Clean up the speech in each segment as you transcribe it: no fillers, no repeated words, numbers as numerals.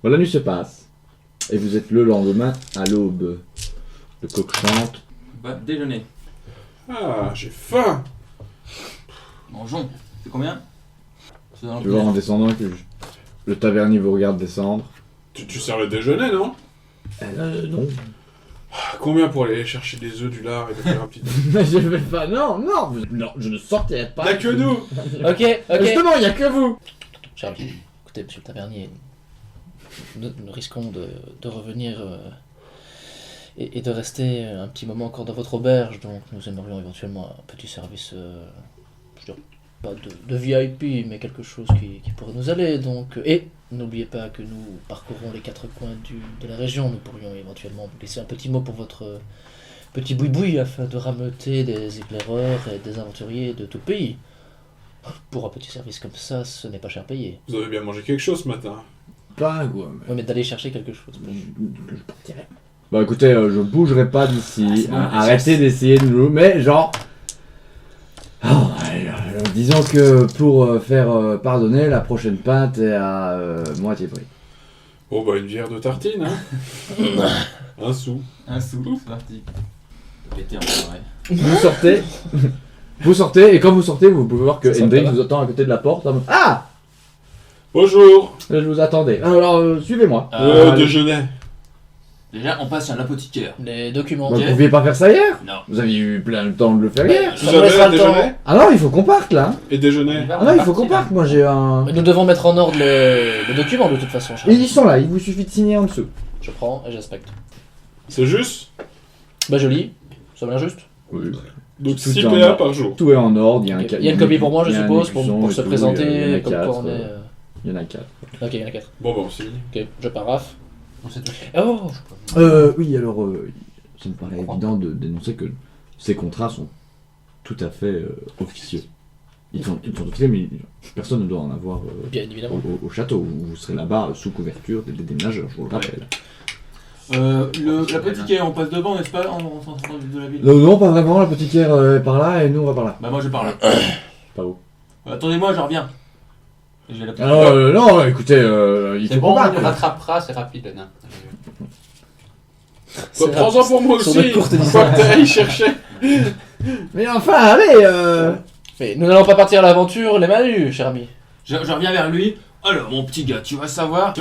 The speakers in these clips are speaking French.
Bon, la nuit se passe. Et vous êtes le lendemain à l'aube. Le coq chante. Va déjeuner. Ah, j'ai faim. Mangeons. C'est combien? C'est dans le Toujours en piège. descendant que le tavernier vous regarde descendre. Tu sers le déjeuner, non? Non. Combien pour aller chercher des œufs, du lard et de faire un petit... Mais je vais pas. Non, je ne sortirai pas. Y'a que nous. Ok. Justement, il y a que vous. Cher ami, écoutez, monsieur le tavernier, nous risquons de revenir et de rester un petit moment encore dans votre auberge, donc nous aimerions éventuellement un petit service, je dirais pas de VIP, mais quelque chose qui pourrait nous aller. Donc, et n'oubliez pas que nous parcourons les 4 coins de la région, nous pourrions éventuellement vous laisser un petit mot pour votre petit boui-boui afin de rameuter des éclaireurs et des aventuriers de tout le pays. Pour un petit service comme ça, ce n'est pas cher payé. Vous avez bien mangé quelque chose ce matin. Pas quoi. Oui, mais d'aller chercher quelque chose. Je partirai. Bah écoutez, je bougerai pas d'ici. c'est bon, Arrêtez d'essayer de nous. Mais genre. Disons que pour faire pardonner, la prochaine pinte est à moitié prix. Oh bah une bière de tartine, hein. Un sou. Un sou. C'est parti. Péter en soirée. Vous sortez. Vous sortez, et quand vous sortez, vous pouvez voir que Ça Hendrik va. vous attend à côté de la porte. En mode, ah, Bonjour. je vous attendais. Alors, suivez-moi. Déjeuner. Déjà, on passe chez un apothicaire. Les documents. Bah, vous pouviez pas faire ça hier? Non. Vous aviez eu plein de temps de le faire hier. Vous Ça nous avez laissera un le temps. déjeuner? Ah non, il faut qu'on parte là. Et déjeuner? Ah non, il faut qu'on parte. Moi j'ai un. Nous devons mettre en ordre les documents de toute façon. cher ami. Ils sont là, il vous suffit de signer en dessous. Je prends et j'inspecte. C'est juste? Bah je lis. Ça va juste. Oui. Donc Tout 6 en PA ordre. par jour. Tout est en ordre. Il y a un Il y a une copie pour moi, je il y a un suppose, écusson pour et se tout, présenter, il y en a comme quoi quatre, on est. Il y en a 4. Ok, il y en a 4. Bon bah on signe. Ok, je paraphe. On sait tout. Oh. Oui, alors, ça me paraît évident de dénoncer que ces contrats sont tout à fait officieux. Ils sont officieux, mais personne ne doit en avoir Bien évidemment. au château. Vous serez là-bas sous couverture des déménageurs, je vous le rappelle. L'apothicaire, on passe devant, n'est-ce pas, en sortant de la ville? Non, pas vraiment, la petitière est par là et nous on va par là. Bah moi je parle. Pas où. Attendez-moi, je reviens. Et je vais l'apothicaire. Alors, non, écoutez, il C'est faut bon, qu'on on parte. le rattrapera, c'est rapide. Non. C'est Prends-en pour moi sur aussi. de courtes Faut distances. que t'ailles chercher. Mais enfin, allez Mais nous n'allons pas partir à l'aventure les mains nues, cher ami. Je reviens vers lui. Alors mon petit gars, tu vas savoir que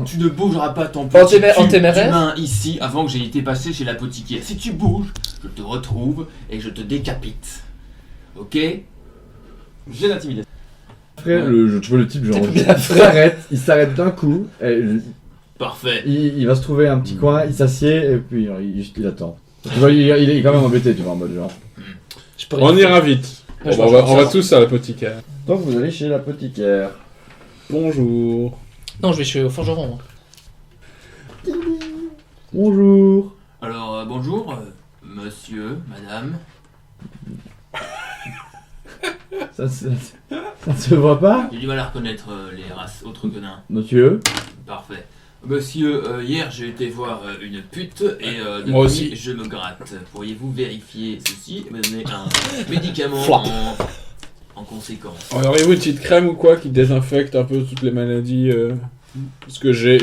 tu ne bougeras pas ton En petit cul téméraire d'humain ici avant que j'ai été passé chez l'apothicaire. Si tu bouges, je te retrouve et je te décapite. Ok? J'ai l'intimidation. Frère, tu vois le type, genre, il s'arrête d'un coup, et Parfait. il va se trouver un petit coin, il s'assied, et puis il attend. Tu vois, il est quand même embêté, tu vois, en mode genre. Je peux rien On faire. ira vite. Ouais, je Bon, pense on va ça. tous à l'apothicaire. Donc vous allez chez l'apothicaire. Bonjour. Non, je vais chez au forgeron. moi. Bonjour. Alors bonjour, monsieur, madame. Ça ne se voit pas, J'ai du mal à reconnaître les races autres que nains. monsieur? Parfait. Monsieur, hier j'ai été voir une pute et depuis Moi aussi. je me gratte. Pourriez-vous vérifier ceci et me donner un médicament Flap. en conséquence? Auriez-vous une petite crème ou quoi qui désinfecte un peu toutes les maladies Parce que j'ai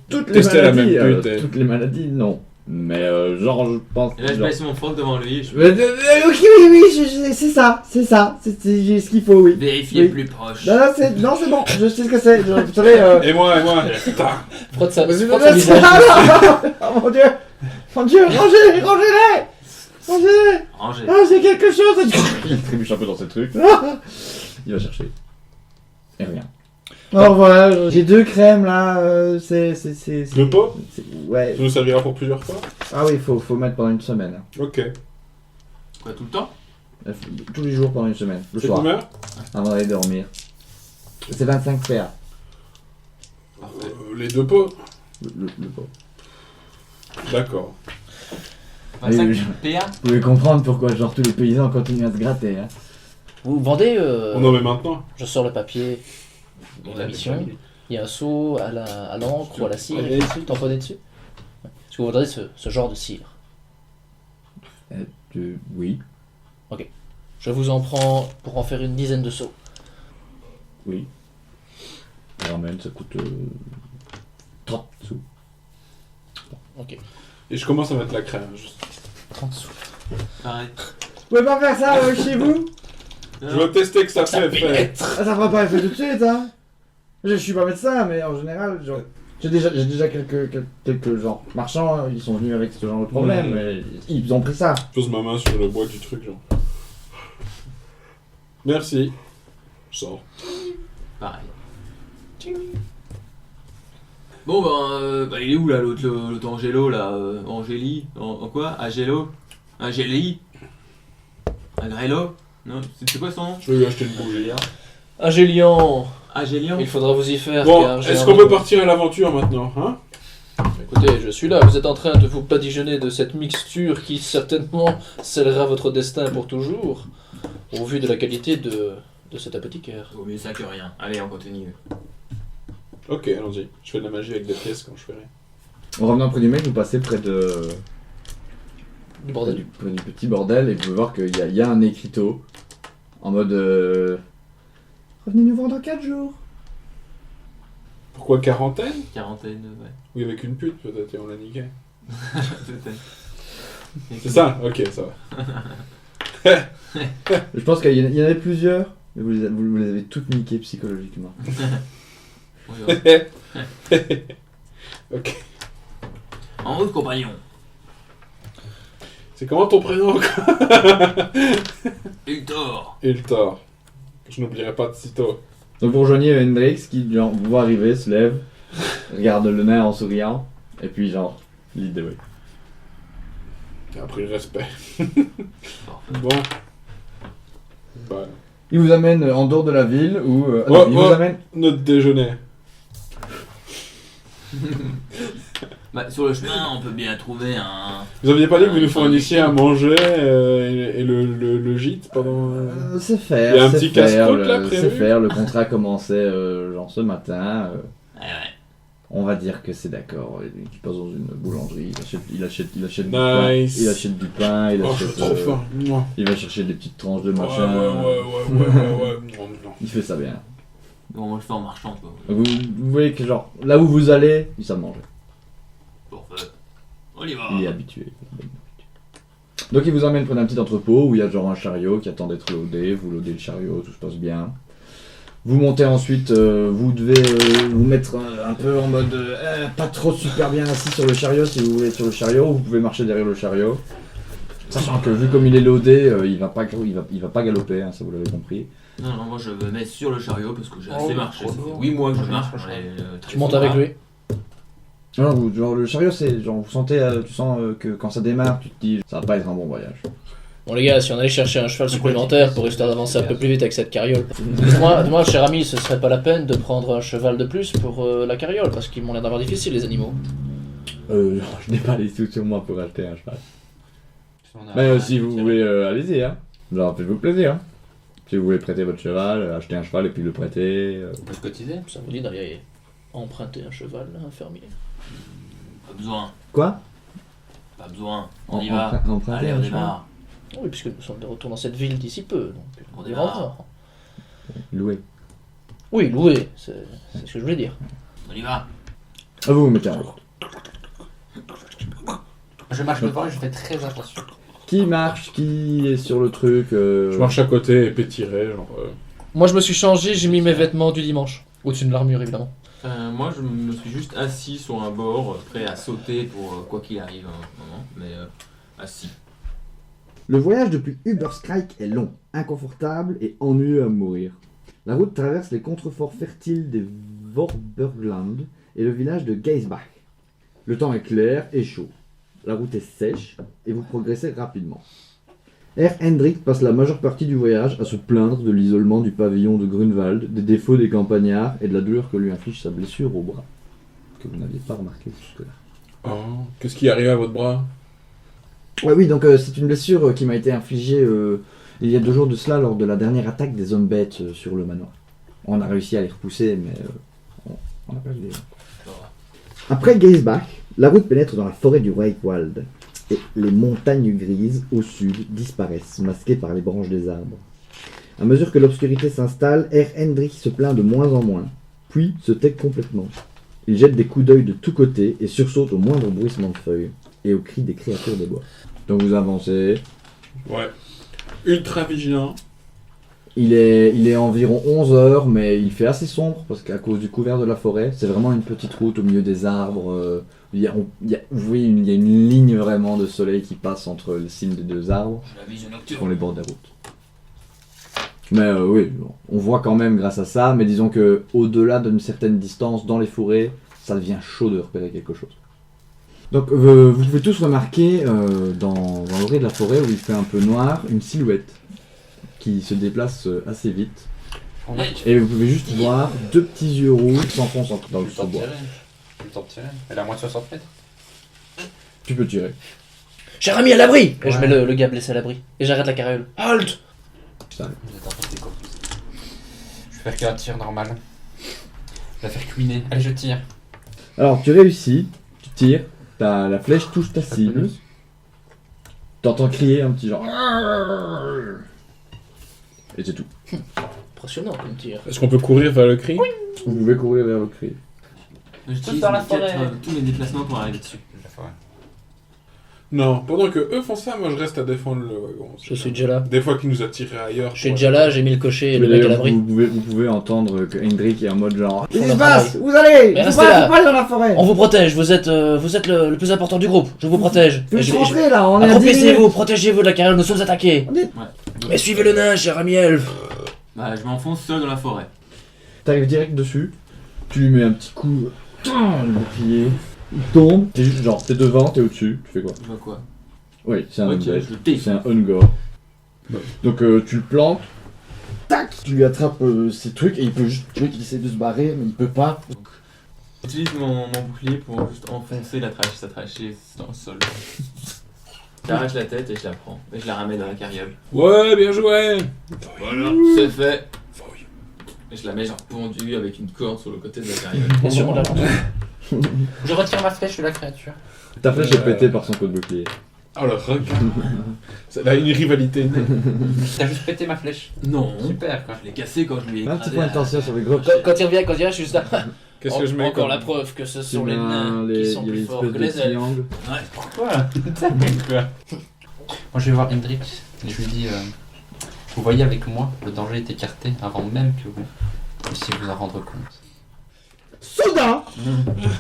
Toutes les testé la maladies, même pute. et- toutes les maladies, non. Mais genre, je pense... Et là je genre- baisse mon froc devant lui et je Ok, oui, c'est ça, c'est ce qu'il faut, oui. vérifie Oui. plus proche. Non, c'est bon, je sais ce que c'est. Vous savez, Et moi, putain. Frotte ça. Mais c'est Frotte pas son ça, visage. Oh mon dieu, rangez-les, rangez-les. Rangez. Ah, j'ai quelque chose. Il trébuche un peu dans ce truc. Il va chercher. Et rien. Alors voilà, j'ai 2 crèmes là, c'est... Le pot Ouais. Ça nous servira pour plusieurs fois. Ah oui, faut mettre pendant une semaine. Ok. Quoi, tout le temps? Tous les jours pendant une semaine, le C'est soir, combien avant d'aller dormir. C'est 25 PA, Parfait. Les 2 pots. le pot. D'accord. 25 Oui, PA. Vous pouvez comprendre pourquoi genre tous les paysans continuent à se gratter. Hein. Vous vendez. On en met maintenant. Je sors le papier de la mission. Il y a un seau à l'encre ou à la cire. Allez. Dessus, tamponné dessus. Est-ce que vous vendez ce genre de cire? Oui, Je vous en prends pour en faire une dizaine de seaux. oui. Je ramène, ça coûte Et je commence à mettre la crème. Juste. 30 sous. Pareil. Vous pouvez pas faire ça chez vous? Je veux tester que ça fait effet. Ah, ça fera pas effet tout de suite, hein. Je suis pas médecin, mais en général, genre, j'ai déjà quelques genre marchands, ils sont venus avec ce genre de problème, mais ils ont pris ça. Je pose ma main sur le bois du truc, genre. Merci. Je sors. Pareil. Bon bah il est où là l'autre Angelo là Angélie en quoi Angelo Angélie Agrello non c'est quoi son nom Je vais lui acheter une bougie. Agélian, Agélian il faudra vous y faire. Bon, car j'ai est-ce un qu'on peut rendez-vous. partir à l'aventure maintenant, hein? Écoutez, je suis là, vous êtes en train de vous badigeonner de cette mixture qui certainement scellera votre destin pour toujours, au vu de la qualité de cet apothicaire. Vaut mieux ça que rien. Allez on continue. Ok, allons-y. Je fais de la magie avec des pièces quand je ferai. En revenant près du mec, vous passez près de... Du bordel. près du petit bordel et vous pouvez voir qu'il y a un écriteau en mode revenez nous voir dans 4 jours. Pourquoi quarantaine? Quarantaine ouais. Oui, avec une pute peut-être, et on l'a niqué. Peut-être. C'est ça? Ok, ça va. Je pense qu'il y en avait plusieurs, mais vous les avez toutes niquées psychologiquement. Oui, ouais. Ok. En route compagnon. C'est comment ton prénom encore? Hector. Hiltor. Je n'oublierai pas de sitôt. Donc vous rejoignez Hendrix qui genre, vous voit arriver, se lève, regarde le nain en souriant, et puis genre, lead the way. J'ai appris le respect. Parfait. Bon. Bah, Il vous amène en dehors de la ville où... il vous ouais. amène... notre déjeuner. Bah sur le chemin on peut bien trouver un... Vous aviez pas dit que vous nous fournissiez à manger et le gîte pendant... c'est faire, Il y a un c'est petit faire, casse-croûte, là, prévu c'est faire, le contrat commençait genre ce matin. Ouais. On va dire que c'est d'accord. Il passe dans une boulangerie, il achète du pain, Nice. il achète du pain, il Oh, je achète, suis trop faim. Mouah. il va chercher des petites tranches de Ouais, machin. ouais. Non. Il fait ça bien. Bon on le fait en marchant quoi. Vous voyez que genre là où vous allez, ils savent manger. Parfait. On y va. Il est habitué. Donc il vous emmène près d'un petit entrepôt où il y a genre un chariot qui attend d'être loadé. Vous loadez le chariot, tout se passe bien. Vous montez ensuite, vous devez vous mettre un peu en mode pas trop super bien assis sur le chariot si vous voulez être sur le chariot. Vous pouvez marcher derrière le chariot. Sachant que vu comme il est loadé, il va pas galoper, hein, ça vous l'avez compris. Non, moi je me mets sur le chariot parce que j'ai assez Oh, marché. trop Ça fait bien. 8 mois que je marche. Tu montes avec lui. Non, genre le chariot c'est genre vous sentez, tu sens que quand ça démarre, tu te dis ça va pas être un bon voyage. Bon les gars, si on allait chercher un cheval supplémentaire pour histoire d'avancer un peu plus vite avec cette carriole. Dis-moi, cher ami, ce serait pas la peine de prendre un cheval de plus pour la carriole, parce qu'ils m'ont l'air d'avoir difficile les animaux. Je n'ai pas les sous sur moi pour acheter un cheval. Mais si vous voulez, allez-y, hein. Genre faites-vous plaisir. Hein. Si vous voulez prêter votre cheval, acheter un cheval et puis le prêter. On peut se cotiser. Ça vous dit d'aller emprunter un cheval à un fermier? Pas besoin, Quoi? pas besoin. On y va. Emprunter Allez, un on cheval. démarre. Oui, puisque nous sommes de retour dans cette ville d'ici peu, donc On on démarre. ira voir. Louer. Oui, louer, c'est ce que je voulais dire. On y va. Ah vous mettez en route. Je marche devant et je fais très attention. Qui marche? Qui est sur le truc Je marche à côté et pétirer, genre... Moi je me suis changé, j'ai mis mes vêtements du dimanche. Au-dessus de l'armure évidemment. Moi je me suis juste assis sur un bord, prêt à sauter pour quoi qu'il arrive à un moment, mais assis. Le voyage depuis Uberskrike est long, inconfortable et ennuyeux à mourir. La route traverse les contreforts fertiles des Vorburgland et le village de Geisbach. Le temps est clair et chaud. La route est sèche et vous progressez rapidement. Hendrik passe la majeure partie du voyage à se plaindre de l'isolement du pavillon de Grunwald, des défauts des campagnards et de la douleur que lui inflige sa blessure au bras, que vous n'aviez pas remarqué jusque-là. Oh, qu'est-ce qui arrive à votre bras? Ouais, oui, donc c'est une blessure qui m'a été infligée il y a 2 jours de cela lors de la dernière attaque des hommes bêtes sur le manoir. On a réussi à les repousser, mais on a perdu des gens. Ça va. Après Geisbach, la route pénètre dans la forêt du Reichwald et les montagnes grises au sud disparaissent, masquées par les branches des arbres. À mesure que l'obscurité s'installe, Hendrik se plaint de moins en moins, puis se tait complètement. Il jette des coups d'œil de tous côtés et sursaute au moindre bruissement de feuilles. et aux cris des créatures des bois. Donc vous avancez. Ouais. Ultra vigilant. Il est environ 11h, mais il fait assez sombre parce qu'à cause du couvert de la forêt, c'est vraiment une petite route au milieu des arbres. Vous voyez, il y a une ligne vraiment de soleil qui passe entre les cimes des deux arbres La vision qui nocturne. font les bords des routes. Mais oui, on voit quand même grâce à ça, mais disons que au-delà d'une certaine distance, dans les forêts, ça devient chaud de repérer quelque chose. Donc vous pouvez tous remarquer dans l'orée de la forêt où il fait un peu noir, une silhouette qui se déplace assez vite. On a Et vous pouvez juste voir deux petits yeux rouges qui s'enfoncent dans le le temps de sous-bois. tirer. J'ai le temps de tirer. Elle est à moins de 60 mètres. Tu peux tirer. Cher ami, à l'abri Et je Ouais. mets le gars blessé à l'abri. Et j'arrête la carriole. Halt Vous êtes en train de découvrir. Je vais faire qu'un tir normal. Je vais la faire cuiner. Allez, je tire. Alors tu réussis, tu tires, la flèche touche ta cible. T'entends crier un petit genre. Et c'est tout. Impressionnant comme tir. Est-ce qu'on peut courir vers le cri? Vous pouvez courir vers le cri. J'utilise dans la mes quatre, forêt. tous mes déplacements pour arriver dessus. La forêt. Non, pendant que eux font ça, moi je reste à défendre le wagon. Je suis déjà là. Des fois qu'ils nous a tirés ailleurs. Je suis déjà là, j'ai mis le cocher et le Mais mec à d'ailleurs, l'abri. vous pouvez entendre que Hendrik est en mode genre. Ils Qu'est-ce qui font se leur passe? travail. Vous allez! Mais Faut restez pas là. faut pas aller dans la forêt! On vous protège, vous êtes le plus important du groupe. Je vous protège. Faut Et juste je- rentrer là, on est à 10 minutes. Accroupissez-vous, protégez-vous de la carriole, nous sommes attaqués. On est- Mais suivez le nain, cher ami elfe. Bah, je m'enfonce seul dans la forêt. T'arrives direct dessus, tu lui mets un petit coup, le bouclier, il tombe, t'es juste genre, t'es devant, t'es au-dessus, tu fais quoi? Je vois quoi? Oui, c'est un Ok, undead. je le défie. C'est un ungor. Donc tu le plantes, tac, tu lui attrapes ses trucs et il peut juste, tu vois qu'il essaie de se barrer mais il peut pas. J'utilise mon bouclier pour juste enfoncer sa trachée dans le sol. J'arrache la tête et je la prends. Et je la ramène dans la carriole. Ouais, bien joué. Voilà, c'est fait. Et je la mets genre pendue avec une corde sur le côté de la carriole. Bien sûr, on l'a lancé. Je retire ma flèche de la créature. Ta flèche est pétée par son coup de bouclier. Oh le regard. C'est là une rivalité née. T'as juste pété ma flèche. Non, Super quoi. je l'ai cassé quand je lui ai Un petit écrasé point de la- tension sur les groupes. Quand il revient, je suis juste là. Qu'est-ce que je mets Encore comme... la preuve que ce Tu sont mets les nains il qui y sont a plus une forts espèce que de les elfes. triangle. Pourquoi Moi je vais voir Hendrik et je lui dis vous voyez avec moi, le danger est écarté avant même que vous puissiez vous en rendre compte. Soudain,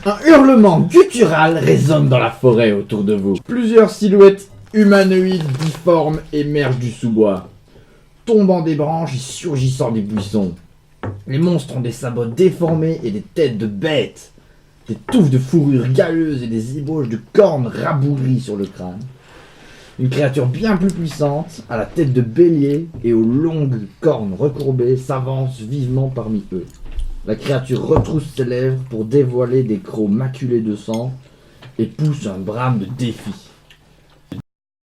un hurlement guttural résonne dans la forêt autour de vous. Plusieurs silhouettes humanoïdes difformes émergent du sous-bois, tombant des branches et surgissant des buissons. Les monstres ont des sabots déformés et des têtes de bêtes, des touffes de fourrure galeuses et des ébauches de cornes rabougries sur le crâne. Une créature bien plus puissante, à la tête de bélier et aux longues cornes recourbées, s'avance vivement parmi eux. La créature retrousse ses lèvres pour dévoiler des crocs maculés de sang et pousse un brame de défi.